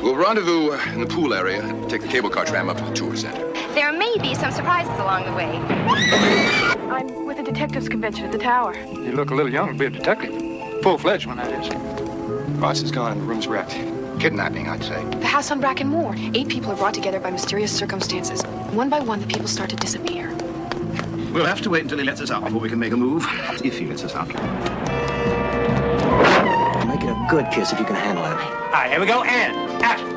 We'll rendezvous in the pool area and take the cable car tram up to the tour center. There may be some surprises along the way. I'm with a detectives convention at the tower. You look a little young to be a detective. Full-fledged one, that is. Boss is gone and the room's wrecked. Kidnapping, I'd say. The house on Bracken Moor. 8 people are brought together by mysterious circumstances. One by one, the people start to disappear. We'll have to wait until he lets us out before we can make a move. If he lets us out. Make it a good kiss if you can handle it. All right, here we go, and action.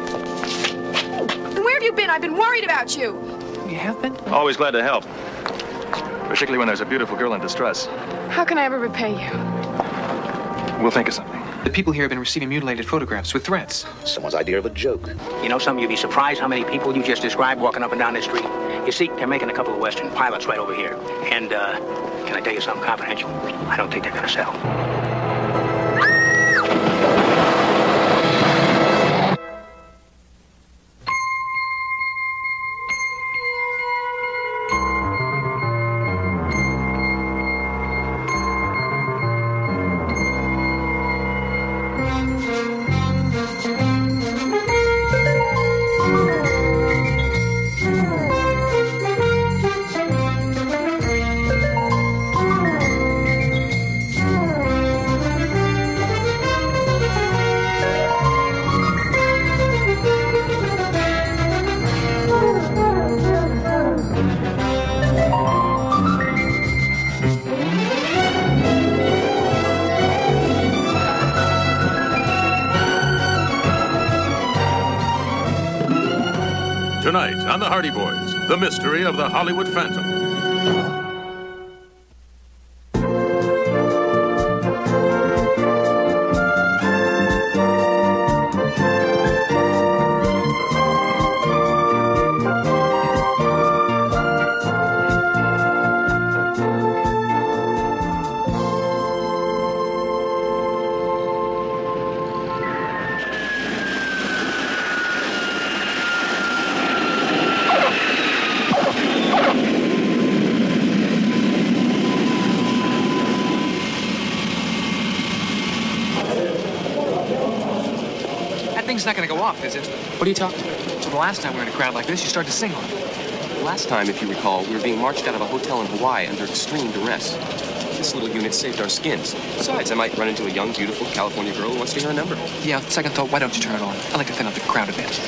Where have you been? I've been worried about you. You have been? Always glad to help. Particularly when there's a beautiful girl in distress. How can I ever repay you? We'll think of something. The people here have been receiving mutilated photographs with threats. Someone's idea of a joke. You know something? You'd be surprised how many people you just described walking up and down this street. You see, they're making a couple of Western pilots right over here. And, can I tell you something confidential? I don't think they're gonna sell. Tonight on The Hardy Boys, the mystery of the Hollywood Phantom. Thing's not gonna go off, is it? What are you talking about? Well, the last time we were in a crowd like this, you started to sing on it. Last time, if you recall, we were being marched out of a hotel in Hawaii under extreme duress. This little unit saved our skins. Besides, I might run into a young, beautiful California girl who wants to hear a number. Yeah, second thought, why don't you turn it on? I like to thin out the crowd a bit.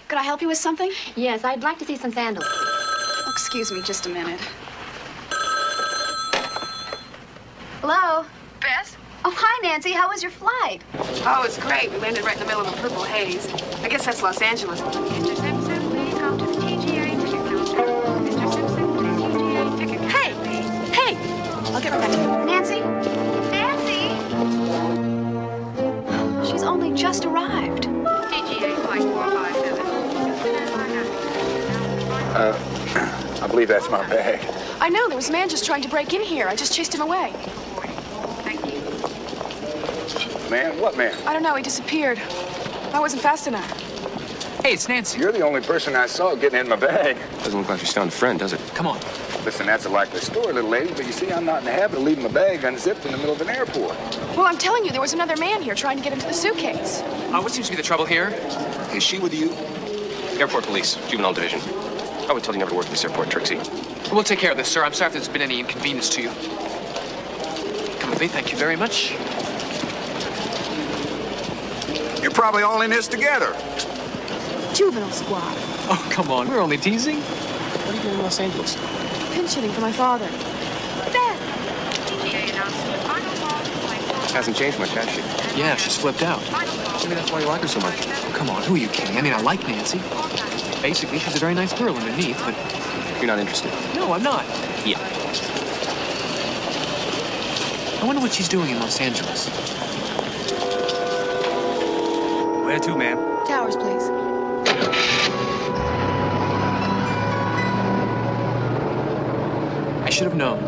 Could I help you with something? Yes, I'd like to see some sandals. Oh, excuse me just a minute. Hello? Bess? Oh, hi, Nancy. How was your flight? Oh, it's great. We landed right in the middle of a purple haze. I guess that's Los Angeles. Mr. Simpson, please come to the TGA ticket counter. Mr. Simpson, to the TGA ticket counter. Hey! Hey! I'll get right back to you. Nancy? Nancy? She's only just arrived. TGA flight 457. I believe that's my bag. I know. There was a man just trying to break in here. I just chased him away. Thank you. Man? What man? I don't know. He disappeared. I wasn't fast enough. Hey, it's Nancy. You're the only person I saw getting in my bag. Doesn't look like she's found a friend, does it? Come on. Listen, that's a likely story, little lady, but you see, I'm not in the habit of leaving my bag unzipped in the middle of an airport. Well, I'm telling you, there was another man here trying to get into the suitcase. What seems to be the trouble here? Is she with you? Airport police, juvenile division. I would tell you never to work at this airport, Trixie. We'll take care of this, sir. I'm sorry if there's been any inconvenience to you. Come with me. Thank you very much. You're probably all in this together. Juvenile squad. Oh, come on. We're only teasing. What are you doing in Los Angeles? Pinch hitting for my father. Beth! TGA announcement. Final call. Hasn't changed much, has she? Yeah, she's flipped out. Maybe that's why you like her so much. Oh, come on. Who are you kidding? I mean, I like Nancy. Basically, she's a very nice girl underneath, but... You're not interested? No, I'm not. Yeah. I wonder what she's doing in Los Angeles. Where to, ma'am? Towers, please. I should have known.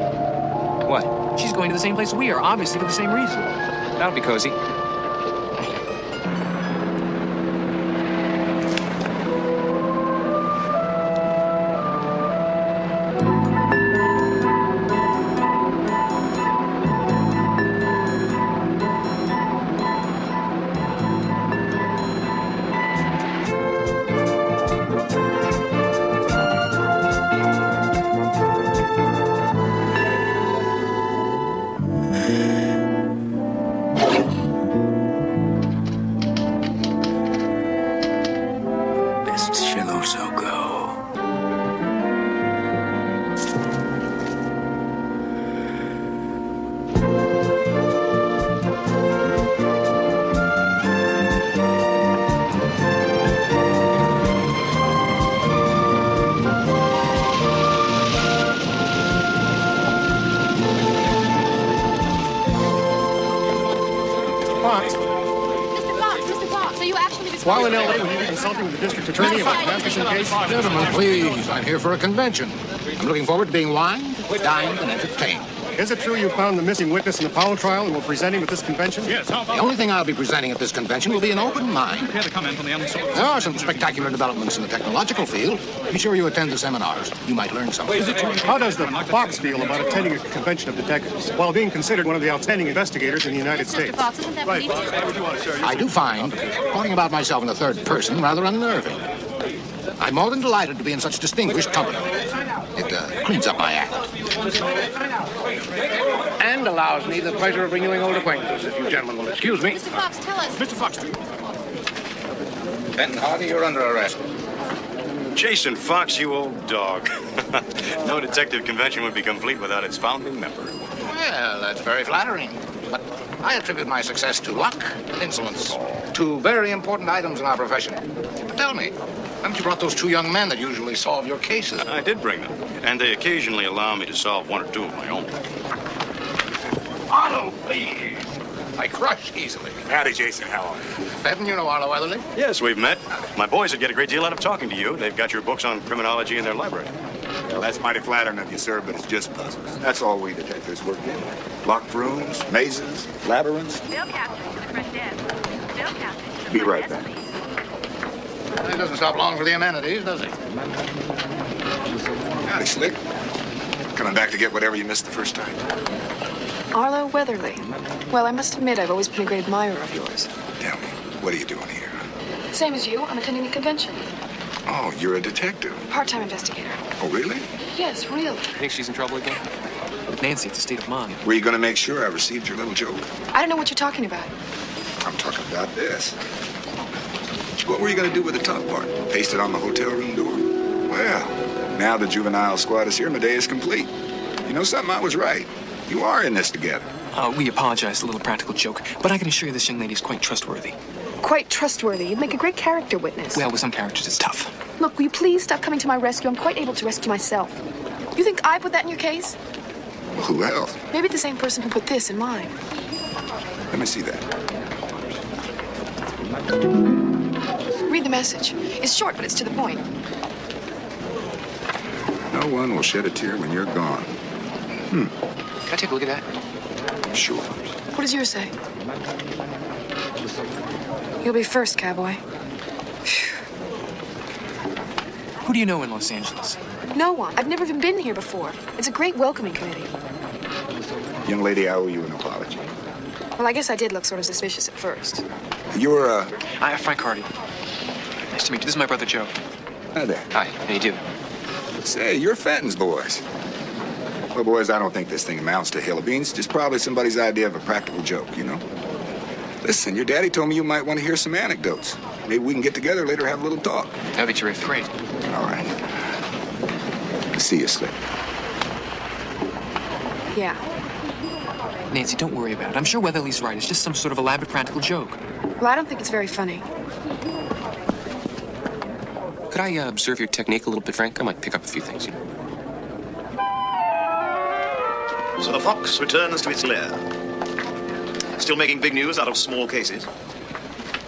What? She's going to the same place we are, obviously for the same reason. That'll be cozy. While in L.A., we will be consulting with the district attorney about Matheson case. Gentlemen, please, I'm here for a convention. I'm looking forward to being wined, dined, and entertained. Is it true you found the missing witness in the Powell trial and will present him at this convention? Yes. The only thing I'll be presenting at this convention will be an open mind. There are some spectacular developments in the technological field. Be sure you attend the seminars. You might learn something. Is it true? How does the Fox feel about attending a convention of detectives while being considered one of the outstanding investigators in the United States? Fox, isn't that Right. I do find talking about myself in the third person rather unnerving. I'm more than delighted to be in such distinguished company. It cleans up my act. And allows me the pleasure of renewing old acquaintances, if you gentlemen will excuse me. Mr. Fox, tell us. Mr. Fox. Benton Hardy, you're under arrest. Jason Fox, you old dog. No detective convention would be complete without its founding member. Well, that's very flattering. But I attribute my success to luck and insolence. Two very important items in our profession. But tell me, haven't you brought those two young men that usually solve your cases? I did bring them, and they occasionally allow me to solve one or two of my own. Arlo, please. I crush easily. Howdy, Jason. How are you? Benton, you know Arlo Weatherly? Yes, we've met. My boys would get a great deal out of talking to you. They've got your books on criminology in their library. Well, that's mighty flattering of you, sir, but it's just puzzles. That's all we detectives work in. Locked rooms, mazes, labyrinths. Bill captain to the front desk. Bill captain to the Be front right desk, back. please. It doesn't stop long for the amenities, does it? Howdy, Slick. Coming back to get whatever you missed the first time. Arlo Weatherly. Well, I must admit, I've always been a great admirer of yours. Tell me, what are you doing here? Same as you, I'm attending the convention. Oh, you're a detective. Part-time investigator. Oh, really? Yes, really. Think she's in trouble again? Nancy, it's a state of mind. Were you going to make sure I received your little joke? I don't know what you're talking about. I'm talking about this. What were you going to do with the top part? Paste it on the hotel room door? Well, now the juvenile squad is here, my day is complete. You know something? I was right. You are in this together. We apologize, a little practical joke, but I can assure you this young lady is quite trustworthy. Quite trustworthy. You'd make a great character witness. Well, with some characters, it's tough. Look, will you please stop coming to my rescue? I'm quite able to rescue myself. You think I put that in your case? Well, who else? Maybe the same person who put this in mine. Let me see that. Read the message. It's short, but it's to the point. No one will shed a tear when you're gone. Can I take a look at that? Sure. What does yours say? You'll be first, cowboy. Who do you know in Los Angeles? No one. I've never even been here before. It's a great welcoming committee. Young lady, I owe you an apology. Well, I guess I did look sort of suspicious at first. You're, Hi, Frank Hardy. Nice to meet you. This is my brother, Joe. Hi there. Hi, how you do? Say, you're Fenton's boys. Well, boys, I don't think this thing amounts to a hill of beans. Just probably somebody's idea of a practical joke, you know? Listen, your daddy told me you might want to hear some anecdotes. Maybe we can get together later, have a little talk. That'd be terrific. Great. All right. See you, Slick. Yeah. Nancy, don't worry about it. I'm sure Weatherly's right. It's just some sort of elaborate practical joke. Well, I don't think it's very funny. Could I observe your technique a little bit, Frank? I might pick up a few things, you know. So the Fox returns to its lair. Still making big news out of small cases.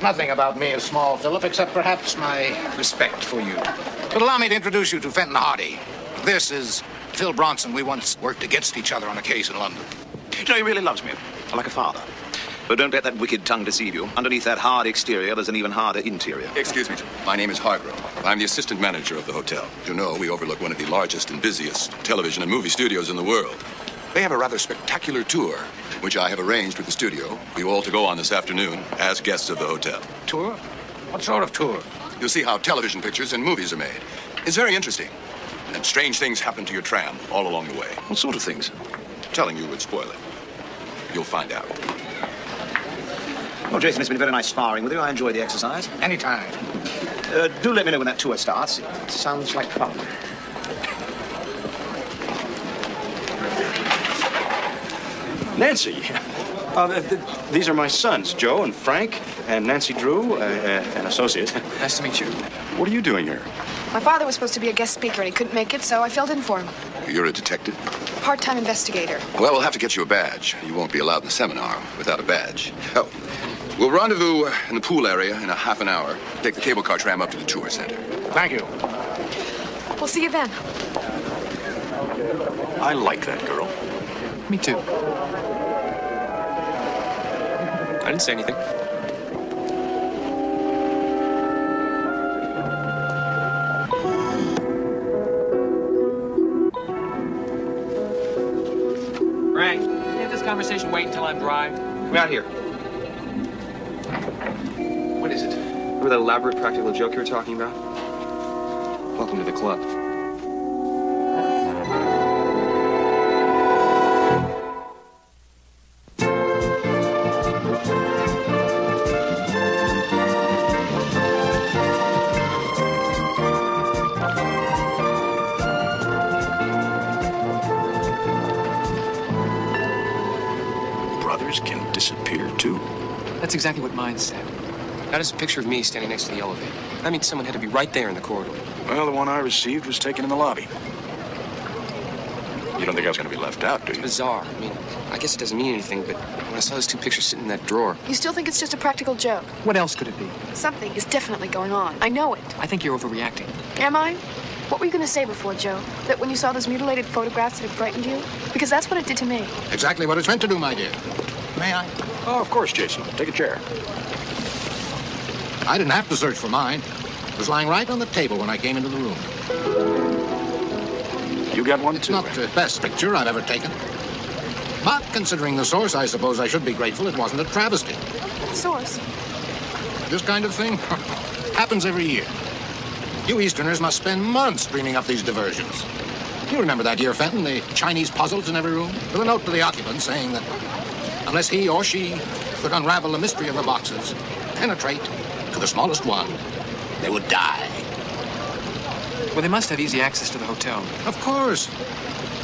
Nothing about me is small, Philip, except perhaps my respect for you. But allow me to introduce you to Fenton Hardy. This is Phil Bronson. We once worked against each other on a case in London. You know, he really loves me, like a father. But don't let that wicked tongue deceive you. Underneath that hard exterior, there's an even harder interior. Excuse me, my name is Hargrove. I'm the assistant manager of the hotel. You know, we overlook one of the largest and busiest television and movie studios in the world. They have a rather spectacular tour, which I have arranged with the studio for you all to go on this afternoon as guests of the hotel. Tour? What sort of tour? You'll see how television pictures and movies are made. It's very interesting. And strange things happen to your tram all along the way. What sort of things? Telling you would spoil it. You'll find out. Well, Jason, it's been very nice sparring with you. I enjoyed the exercise. Anytime. Do let me know when that tour starts. It sounds like fun. Nancy, these are my sons, Joe and Frank, and Nancy Drew, an associate. Nice to meet you. What are you doing here? My father was supposed to be a guest speaker and he couldn't make it, so I filled in for him. You're a detective? Part-time investigator. Well, we'll have to get you a badge. You won't be allowed in the seminar without a badge. Oh, we'll rendezvous in the pool area in a half an hour. Take the cable car tram up to the tour center. Thank you. We'll see you then. I like that girl. Me too. I didn't say anything. Frank, can't this conversation wait until I'm dry? Come out here. What is it? Remember that elaborate practical joke you were talking about? Welcome to the club. Brothers can disappear, too. That's exactly what mine said. How does a picture of me standing next to the elevator? That means someone had to be right there in the corridor. Well, the one I received was taken in the lobby. You don't think I was going to be left out, do you? Bizarre. I mean, I guess it doesn't mean anything, but when I saw those two pictures sitting in that drawer... You still think it's just a practical joke? What else could it be? Something is definitely going on. I know it. I think you're overreacting. Am I? What were you going to say before, Joe? That when you saw those mutilated photographs that it frightened you? Because that's what it did to me. Exactly what it's meant to do, my dear. May I? Oh, of course, Jason. Take a chair. I didn't have to search for mine. It was lying right on the table when I came into the room. You got one, It's too. not the best picture I've ever taken. But considering the source, I suppose I should be grateful it wasn't a travesty. Source? This kind of thing happens every year. You Easterners must spend months dreaming up these diversions. You remember that year, Fenton, the Chinese puzzles in every room? With a note to the occupant saying that unless he or she could unravel the mystery of the boxes, penetrate to the smallest one, they would die. Well, they must have easy access to the hotel. Of course.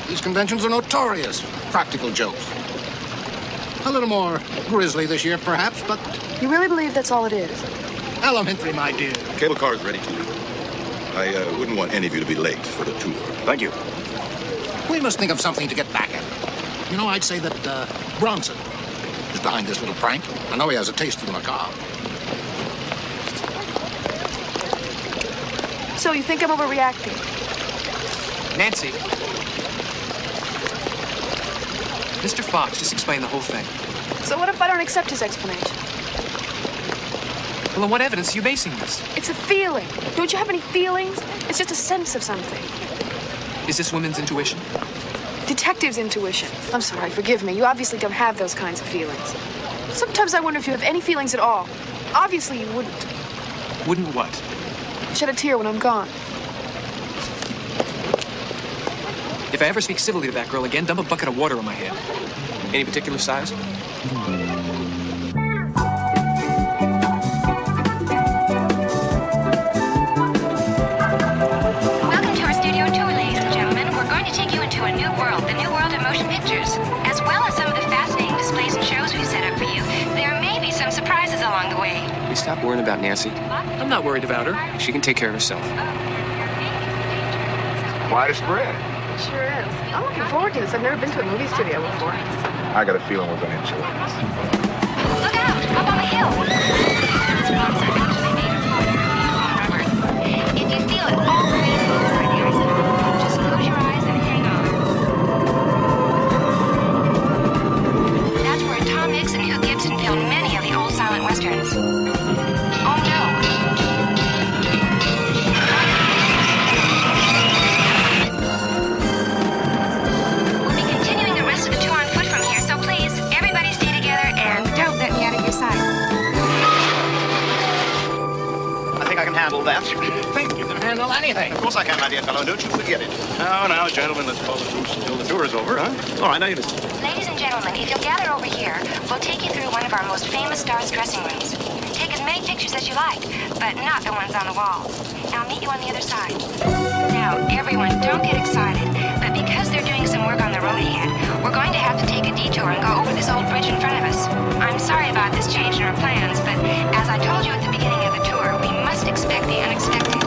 These conventions are notorious. Practical jokes. A little more grisly this year, perhaps, but You really believe that's all it is? elementary, my dear. Cable car is ready to leave. I wouldn't want any of you to be late for the tour. Thank you. We must think of something to get back at. You know, I'd say that Bronson is behind this little prank. I know he has a taste for the macabre. So you think I'm overreacting? Nancy. Mr. Fox just explained the whole thing. So what if I don't accept his explanation? Well, on what evidence are you basing this? It's a feeling. Don't you have any feelings? It's just a sense of something. Is this women's intuition? Detective's intuition. I'm sorry, forgive me. You obviously don't have those kinds of feelings. Sometimes I wonder if you have any feelings at all. Obviously you wouldn't. Wouldn't what? Shed a tear when I'm gone. If I ever speak civilly to that girl again, dump a bucket of water on my head. Any particular size? Welcome to our studio tour, ladies and gentlemen. We're going to take you into a new world, the new world of motion pictures. As well as some of the fascinating displays and shows we've set up for you, there may be some surprises along the way. Can we stop worrying about Nancy? I'm not worried about her. She can take care of herself. Quite a spread. It sure is. I'm looking forward to this. I've never been to a movie studio before. I got a feeling we're going to enjoy this. Look out! Up on the hill! handle that. Think you can handle anything? Of course I can, my dear fellow. Don't you forget it. Now, gentlemen, let's call the truce until the tour is over, huh? All right, now you listen. Ladies and gentlemen, if you'll gather over here, we'll take you through one of our most famous stars' dressing rooms. Take as many pictures as you like, but not the ones on the walls. I'll meet you on the other side. Now, everyone, don't get excited, but because they're doing some work on the road ahead, we're going to have to take a detour and go over this old bridge in front of us. I'm sorry about this change in our plans, but as I told you at the beginning of the tour, we must expect the unexpected.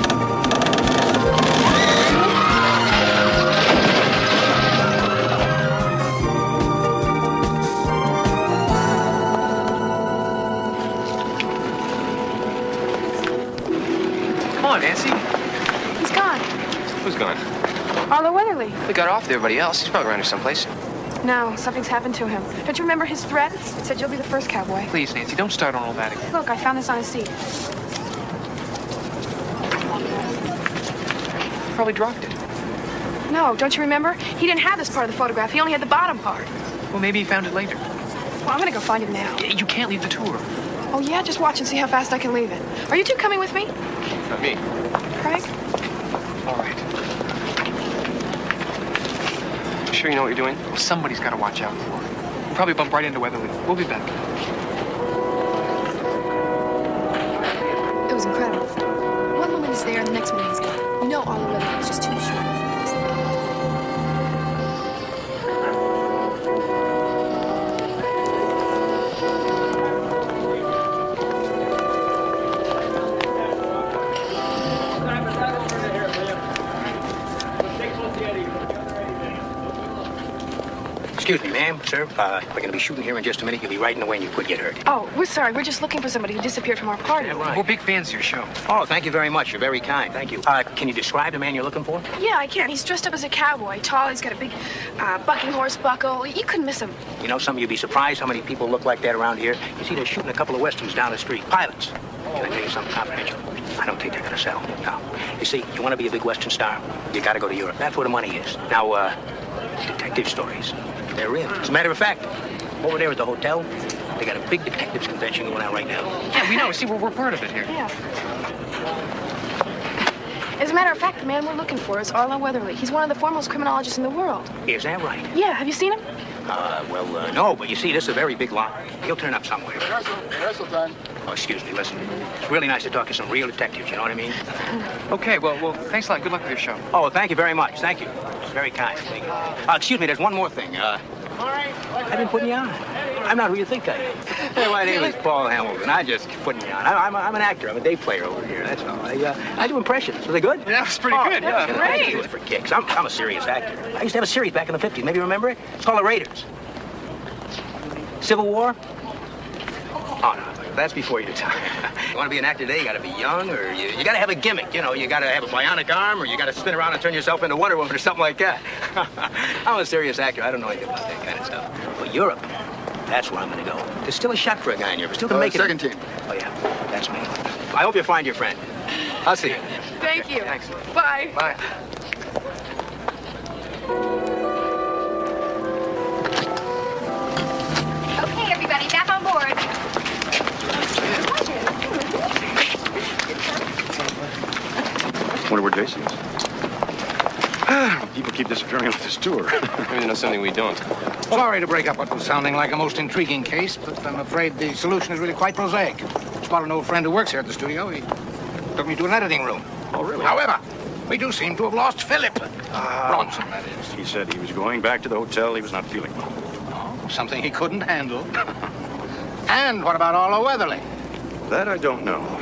Come on, Nancy. He's gone. Who's gone? Arlo Weatherly. We got off with everybody else. He's probably around here someplace. No, something's happened to him. Don't you remember his threat? It said you'll be the first cowboy. Please, Nancy, don't start on all that again. Look, I found this on his seat. Probably dropped it. No, don't you remember? He didn't have this part of the photograph. He only had the bottom part. Well, maybe he found it later. Well, I'm gonna go find him now. You can't leave the tour. Oh, yeah? Just watch and see how fast I can leave it. Are you two coming with me? Not me. Craig? All right. Sure you know what you're doing? Well, somebody's got to watch out for her. We'll probably bump right into Weatherly. We'll be back. It was incredible. One moment he's there and the next minute he's gone. You know Arlo Weatherly was just too short. Excuse me, ma'am, sir. We're going to be shooting here in just a minute. You'll be right in the way and you could get hurt. Oh, we're sorry. We're just looking for somebody who disappeared from our party. Yeah, right. We're big fans of your show. Oh, thank you very much. You're very kind. Thank you. Can you describe the man you're looking for? Yeah, I can. He's dressed up as a cowboy. Tall. He's got a big bucking horse buckle. You couldn't miss him. You know, some of you'd be surprised how many people look like that around here. You see, they're shooting a couple of westerns down the street. Pilots. Can I tell you something confidential? I don't think they're going to sell. No. You see, you want to be a big western star, you got to go to Europe. That's where the money is. Now, detective stories. They're real. As a matter of fact, over there at the hotel, they got a big detectives convention going on right now. Yeah, we know. See, we're part of it here. Yeah. As a matter of fact, the man we're looking for is Arlo Weatherly. He's one of the foremost criminologists in the world. Is that right? Yeah, have you seen him? No, but you see, this is a very big lot. He'll turn up somewhere. Rehearsal time. Oh, excuse me, listen. It's really nice to talk to some real detectives, you know what I mean? Okay, well, thanks a lot. Good luck with your show. Oh, thank you very much. Thank you. Very kind. Thank you. Excuse me, there's one more thing. I've been putting you on. I'm not who you think I am. Hey, my name is Paul Hamilton. I just putting you on. I'm an actor. I'm a day player over here. That's all. I do impressions. Are they good? Yeah, that was pretty good. Yeah, I do it for kicks. I'm a serious actor. I used to have a series back in the 50s. Maybe you remember it? It's called The Raiders. Civil War? Oh, no. That's before your time. You want to be an actor today, you got to be young, or you got to have a gimmick. You know, you got to have a bionic arm, or you got to spin around and turn yourself into Wonder Woman or something like that. I'm a serious actor. I don't know anything about that kind of stuff. But Europe, that's where I'm going to go. There's still a shot for a guy in Europe. Still can make it. Second team. Oh, yeah. That's me. I hope you find your friend. I'll see you. Thank you. Thanks. Bye. Bye. Okay, everybody, back on board. Wonder where Jason is. People keep disappearing off this tour. Maybe they know something we don't. Sorry to break up what was sounding like a most intriguing case, but I'm afraid the solution is really quite prosaic. Spot an old friend who works here at the studio. He took me to an editing room. Oh, really? However, we do seem to have lost Philip. Bronson, that is. He said he was going back to the hotel. He was not feeling well. Oh, something he couldn't handle. And what about Arlo Weatherly? That I don't know.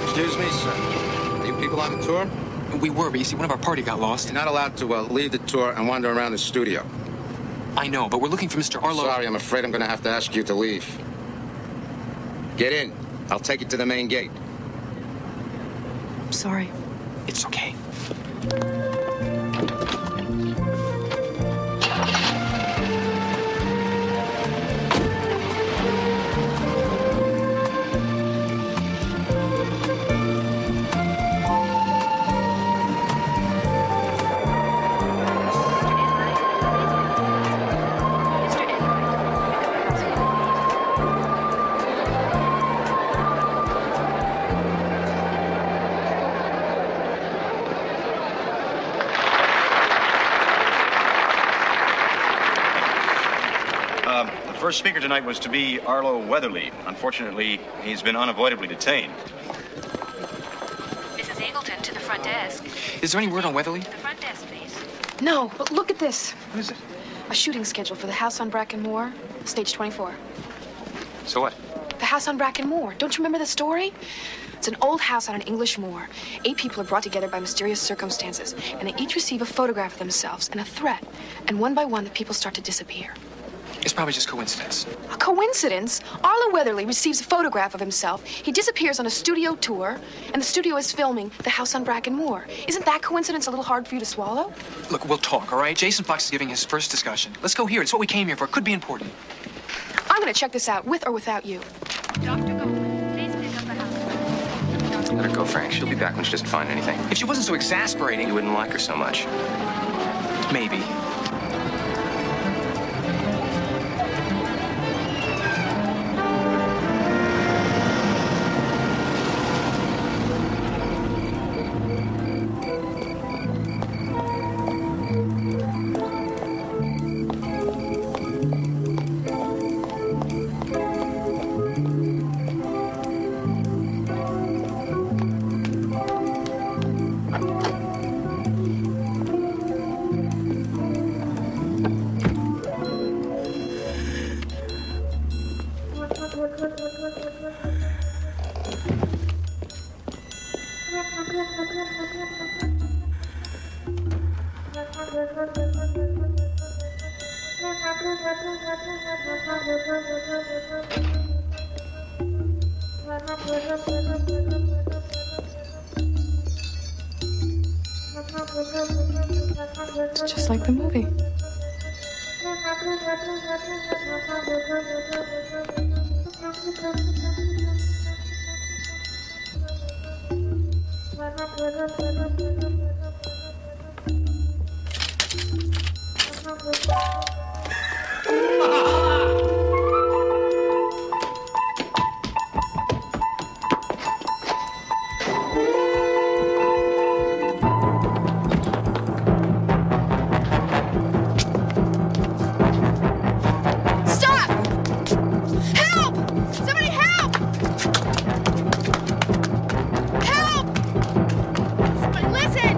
Excuse me, sir. Are you people on the tour? We were, but you see, one of our party got lost. You're not allowed to leave the tour and wander around the studio. I know, but we're looking for Mr. Arlo. Sorry, I'm afraid I'm going to have to ask you to leave. Get in. I'll take you to the main gate. I'm sorry. It's okay. The first speaker tonight was to be Arlo Weatherly. Unfortunately, he's been unavoidably detained. Mrs. Eagleton to the front desk. Is there any word on Weatherly? To the front desk, please. No, but look at this. What is it? A shooting schedule for the house on Bracken Moor, stage 24. So what? The house on Bracken Moor. Don't you remember the story? It's an old house on an English moor. 8 people are brought together by mysterious circumstances, and they each receive a photograph of themselves and a threat. And one by one, the people start to disappear. It's probably just coincidence. A coincidence? Arlo Weatherly receives a photograph of himself. He disappears on a studio tour, and the studio is filming the house on Bracken Moor. Isn't that coincidence a little hard for you to swallow? Look, we'll talk, all right? Jason Fox is giving his first discussion. Let's go here. It's what we came here for. It could be important. I'm gonna check this out, with or without you. Dr. Goldman, please pick up the house. Let her go, Frank. She'll be back when she doesn't find anything. If she wasn't so exasperating... You wouldn't like her so much. Maybe. It's just like the movie. Stop! Help! Somebody help! Help! Somebody listen!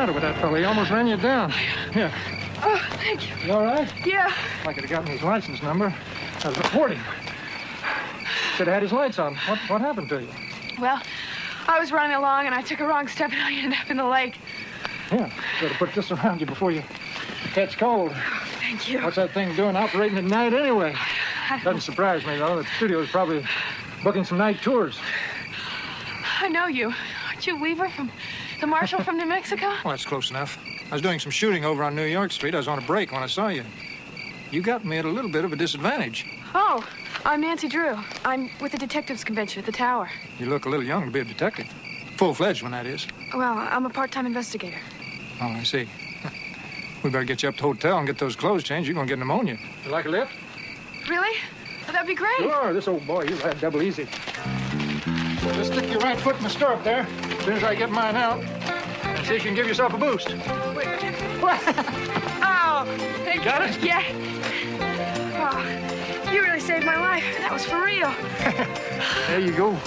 matter with that fella? He almost ran you down. Here. Oh, thank you. You all right? Yeah. If I could have gotten his license number, I'd report him. Should have had his lights on. What happened to you? Well, I was running along and I took a wrong step and I ended up in the lake. Yeah, better put this around you before you catch cold. Oh, thank you. What's that thing doing operating at night anyway? Doesn't surprise me, though. The studio is probably booking some night tours. I know you. Aren't you Weaver from the Marshal from New Mexico? Well, that's close enough. I was doing some shooting over on New York Street. I was on a break when I saw you. You got me at a little bit of a disadvantage. Oh, I'm Nancy Drew. I'm with the detectives convention at the Tower. You look a little young to be a detective. Full-fledged one, that is. Well, I'm a part-time investigator. Oh, I see. We better get you up to the hotel and get those clothes changed. You're going to get pneumonia. You like a lift? Really? Well, that'd be great. Sure. This old boy, you'll have double easy. Just stick your right foot in the stirrup there. As soon as I get mine out, and see if you can give yourself a boost. Wait. Oh, thank you. Got it? Yeah. Oh, you really saved my life. That was for real. There you go.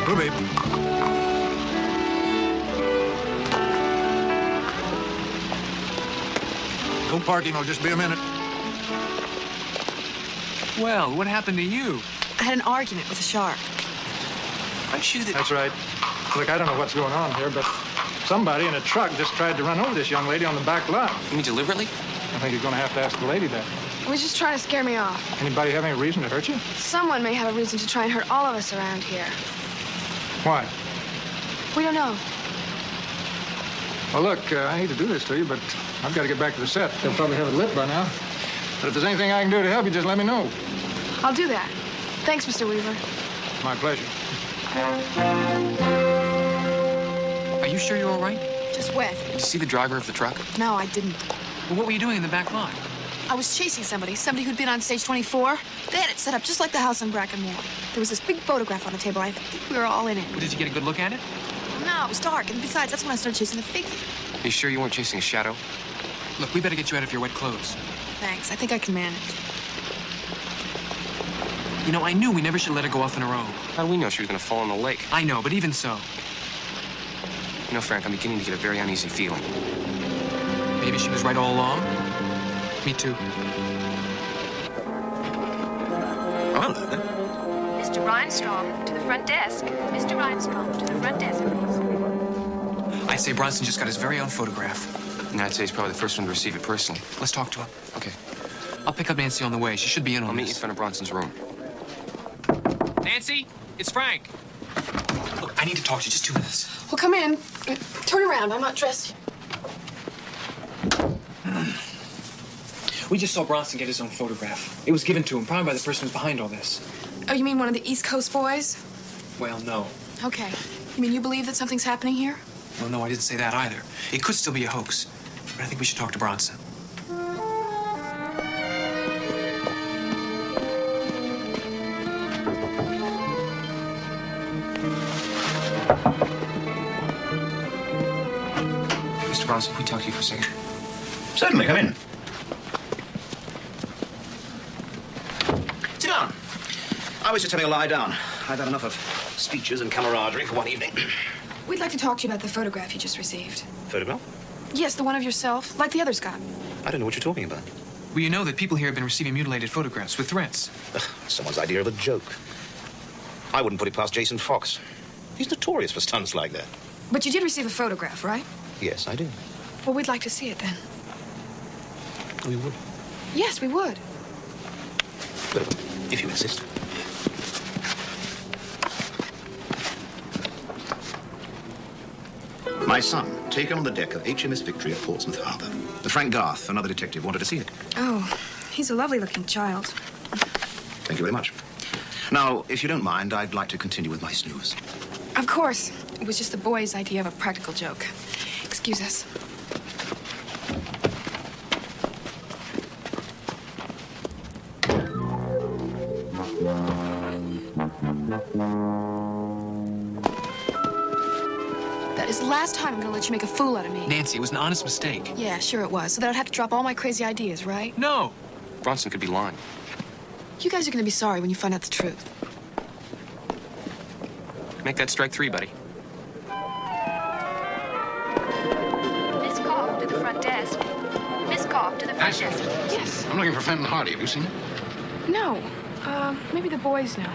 Ruby. No parking, I'll just be a minute. Well, what happened to you? I had an argument with a shark. Aren't you the... That's right. Look, I don't know what's going on here, but somebody in a truck just tried to run over this young lady on the back lot. You mean deliberately? I think you're going to have to ask the lady that. He was just trying to scare me off. Anybody have any reason to hurt you? Someone may have a reason to try and hurt all of us around here. Why? We don't know. Well, look, I hate to do this to you, but I've got to get back to the set. They'll probably have it lit by now. But if there's anything I can do to help you, just let me know. I'll do that. Thanks, Mr. Weaver. My pleasure. Are you sure you're all right? Just wet. Did you see the driver of the truck? No, I didn't. Well, what were you doing in the back lot? I was chasing somebody who'd been on stage 24. They had it set up just like the house in Brackenmore. There was this big photograph on the table. I think we were all in it. Well, did you get a good look at it? No, it was dark. And besides, that's when I started chasing the figure. Are you sure you weren't chasing a shadow? Look, we better get you out of your wet clothes. Thanks. I think I can manage. You know, I knew we never should let her go off on her own. How do we know she was going to fall in the lake? I know, but even so. You know, Frank, I'm beginning to get a very uneasy feeling. Maybe she was right all along. Me too. Oh, hello there. Mr. Rhinestrom, to the front desk. Mr. Rhinestrom, to the front desk, please. I'd say Bronson just got his very own photograph. And I'd say he's probably the first one to receive it personally. Let's talk to him. Okay. I'll pick up Nancy on the way. She should be in on I'll meet you this. in front of Bronson's room. Nancy, it's Frank. Look, I need to talk to you. Just 2 minutes. Well, come in. Turn around. I'm not dressed. We just saw Bronson get his own photograph. It was given to him, probably by the person who's behind all this. Oh, you mean one of the East Coast boys? Well, no. Okay. You mean you believe that something's happening here? Well, no, I didn't say that either. It could still be a hoax. But I think we should talk to Bronson. Mr. Bronson, can we talk to you for a second? Certainly, come in. Sit down. I was just having a lie down. I've had enough of speeches and camaraderie for one evening. We'd like to talk to you about the photograph you just received. Photograph? Yes, the one of yourself, like the others got. I don't know what you're talking about. Well, you know that people here have been receiving mutilated photographs with threats. Someone's idea of a joke. I wouldn't put it past Jason Fox. He's notorious for stunts like that. But you did receive a photograph, right? Yes, I do. Well, we'd like to see it then. We would. Yes, we would. Good, if you insist. My son, taken on the deck of HMS Victory at Portsmouth Harbor. Frank Garth, another detective, wanted to see it. Oh, he's a lovely-looking child. Thank you very much. Now, if you don't mind, I'd like to continue with my snooze. Of course. It was just the boy's idea of a practical joke. Excuse us. This last time I'm gonna let you make a fool out of me. Nancy, it was an honest mistake. Yeah, sure it was. So that I'd have to drop all my crazy ideas, right? No. Bronson could be lying. You guys are gonna be sorry when you find out the truth. Make that strike 3, buddy. Miss call to the front desk. Miss call to the front desk. Yes. I'm looking for Fenton Hardy. Have you seen him? No. Maybe the boys know.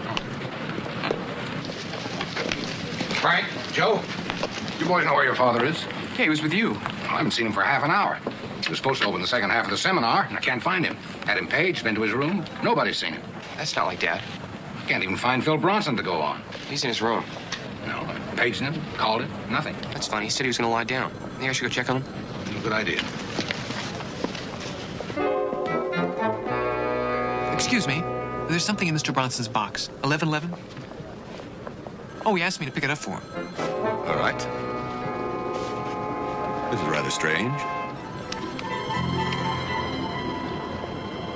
Frank, Joe, you boys know where your father is? Yeah, he was with you. I haven't seen him for half an hour. He was supposed to open the second half of the seminar, and I can't find him. Had him paged, been to his room. Nobody's seen him. That's not like Dad. Can't even find Phil Bronson to go on. He's in his room. No, I paged him, called him, nothing. That's funny. He said he was going to lie down. Think I should go check on him? Good idea. Excuse me. There's something in Mr. Bronson's box. 1111? Oh, he asked me to pick it up for him. All right. This is rather strange.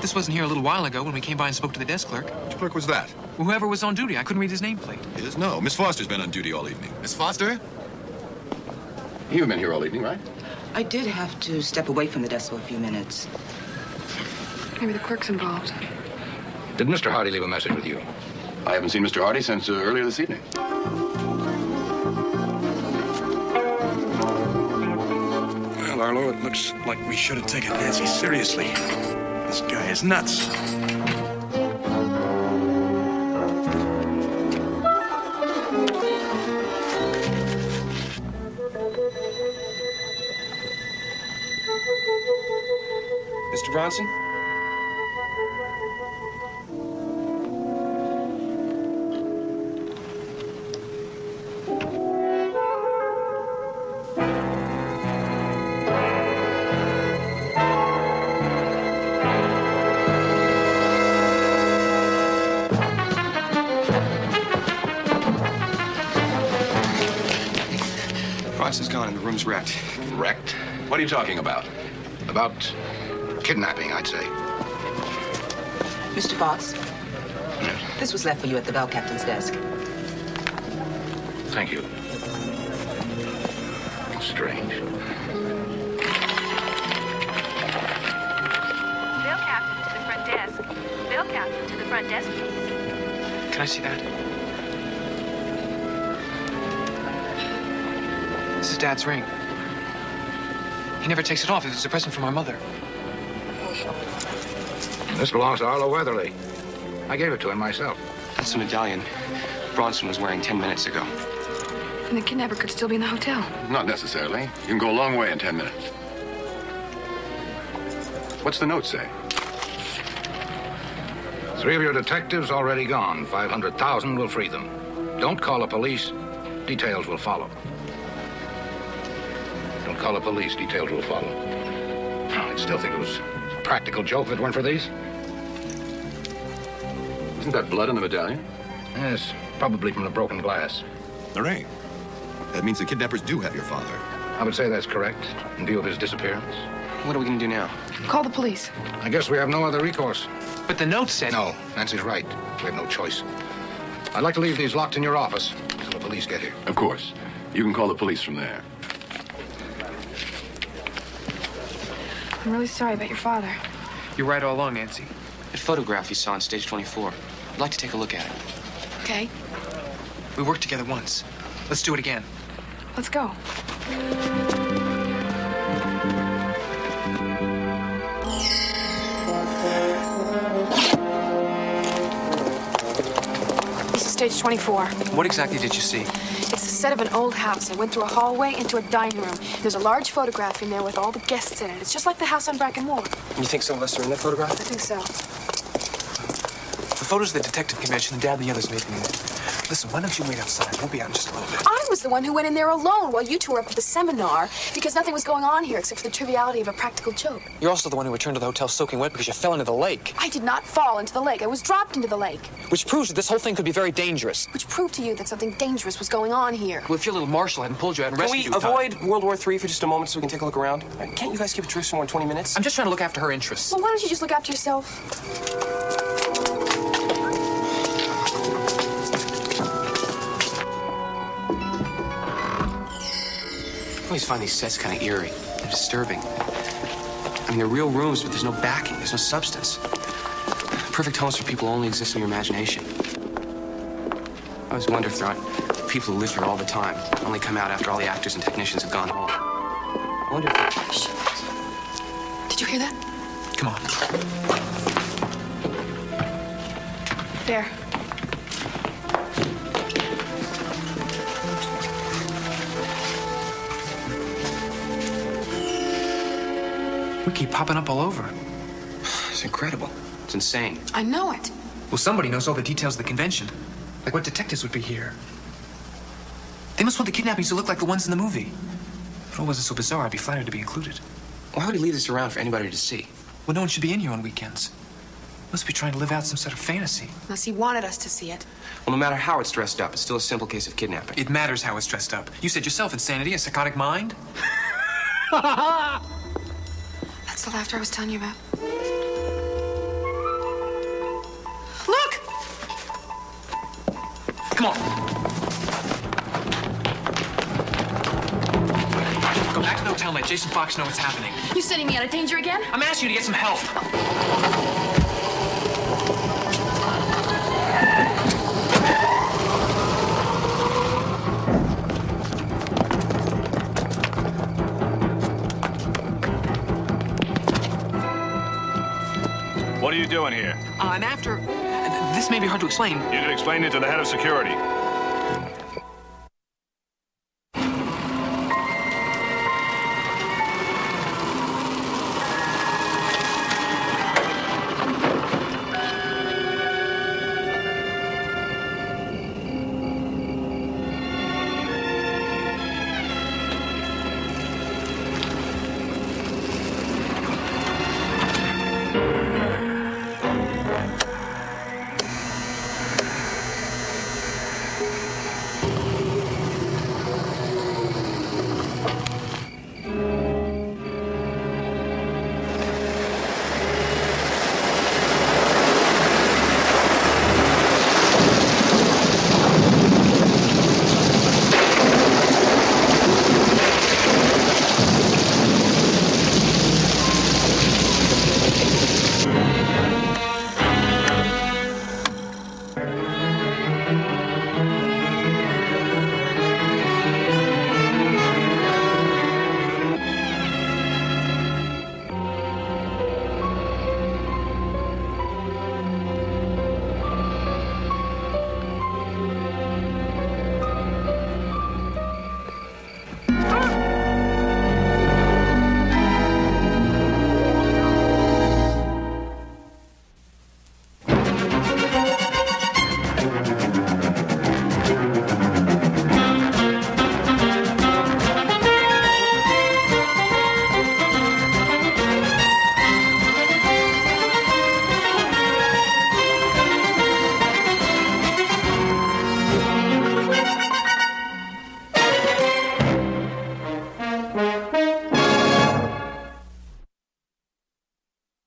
This wasn't here a little while ago when we came by and spoke to the desk clerk. Which clerk was that? Whoever was on duty. I couldn't read his nameplate. Is no. Miss Foster's been on duty all evening. Miss Foster? You've been here all evening, right? I did have to step away from the desk for a few minutes. Maybe the clerk's involved. Did Mr. Hardy leave a message with you? I haven't seen Mr. Hardy since earlier this evening. Well, Arlo, it looks like we should have taken Nancy seriously. This guy is nuts. Mr. Bronson? Bronson's gone and the room's wrecked. Wrecked? What are you talking about? About kidnapping, I'd say. Mr. Fox, this was left for you at the bell captain's desk. Thank you. Strange. Bill Captain to the front desk. Bill Captain to the front desk, please. Can I see that? This is Dad's ring. He never takes it off. It was a present from our mother. This belongs to Arlo Weatherly. I gave it to him myself. That's a medallion Bronson was wearing 10 minutes ago. And the kidnapper could still be in the hotel. Not necessarily. You can go a long way in 10 minutes. What's the note say? 3 of your detectives already gone. 500,000 will free them. Don't call the police. Details will follow. Don't call the police. Details will follow. I'd still think it was a practical joke if it weren't for these. Isn't that blood on the medallion? Yes, probably from the broken glass. The ring. That means the kidnappers do have your father. I would say that's correct, in view of his disappearance. What are we going to do now? Call the police. I guess we have no other recourse. But the note said... No, Nancy's right. We have no choice. I'd like to leave these locked in your office until the police get here. Of course. You can call the police from there. I'm really sorry about your father. You're right all along, Nancy. That photograph you saw on stage 24. I'd like to take a look at it. Okay, We worked together once. Let's do it again. let's go. This is stage 24. What exactly did you see? It's the set of an old house. I went through a hallway into a dining room. There's a large photograph in there with all the guests in it. It's just like the house on Bracken Moor. And you think some of us are in that photograph? I think so. The photos of the detective convention, the dad and the others made me. Listen, why don't you wait outside? We'll be out in just a little bit. I was the one who went in there alone while you two were up at the seminar because nothing was going on here except for the triviality of a practical joke. You're also the one who returned to the hotel soaking wet because you fell into the lake. I did not fall into the lake. I was dropped into the lake. Which proves that this whole thing could be very dangerous. Which proved to you that something dangerous was going on here. Well, if your little marshal hadn't pulled you out and Can rescued we you... avoid World War III for just a moment so we can take a look around? Can't you guys keep it truce for more than 20 minutes? I'm just trying to look after her interests. Well, why don't you just look after yourself? always find these sets kind of eerie. They're disturbing. I mean, they're real rooms, but there's no backing. There's no substance. Perfect homes for people who only exist in your imagination. I always wonder if there aren't people who live here all the time, only come out after all the actors and technicians have gone home. I wonder if... Shh. Did you hear that? Come on. There. We keep popping up all over. It's incredible. It's insane. I know it. Well, somebody knows all the details of the convention. Like what detectives would be here. They must want the kidnappings to look like the ones in the movie. If it all wasn't so bizarre, I'd be flattered to be included. Why would he leave this around for anybody to see? Well, no one should be in here on weekends. Must be trying to live out some sort of fantasy. Unless he wanted us to see it. Well, no matter how it's dressed up, it's still a simple case of kidnapping. It matters how it's dressed up. You said yourself, insanity, a psychotic mind? That's the laughter I was telling you about. Look! Come on. Go back to the hotel and let Jason Fox know what's happening. You setting me out of danger again? I'm asking you to get some help. What are you doing here? I'm after... This may be hard to explain. You can explain it to the head of security.